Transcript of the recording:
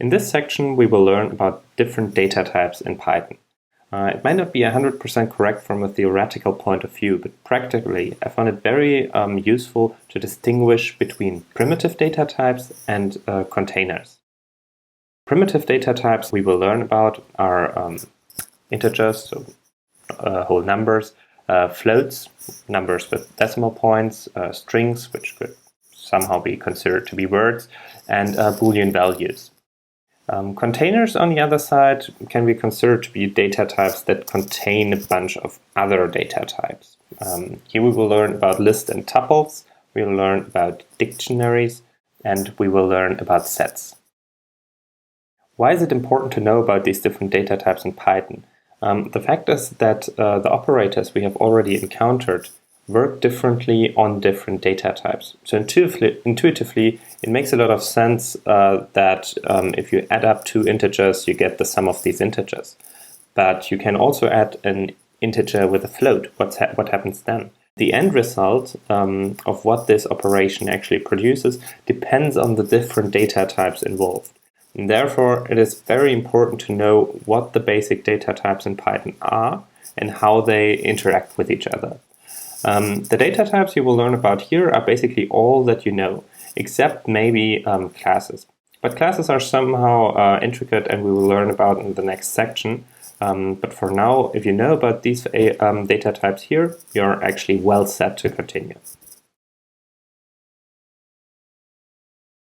In this section, we will learn about different data types in Python. It might not be 100% correct from a theoretical point of view, but practically I found it very useful to distinguish between primitive data types and containers. Primitive data types we will learn about are integers, so whole numbers, floats, numbers with decimal points, strings, which could somehow be considered to be words, and Boolean values. Containers, on the other side, can be considered to be data types that contain a bunch of other data types. Here we will learn about lists and tuples, we will learn about dictionaries, and we will learn about sets. Why is it important to know about these different data types in Python? The fact is that the operators we have already encountered work differently on different data types. So intuitively, it makes a lot of sense that if you add up two integers, you get the sum of these integers. But you can also add an integer with a float. What happens then? The end result of what this operation actually produces depends on the different data types involved. And therefore, it is very important to know what the basic data types in Python are and how they interact with each other. The data types you will learn about here are basically all that you know, except maybe classes. But classes are somehow intricate and we will learn about in the next section. But for now, if you know about these data types here, you're actually well set to continue.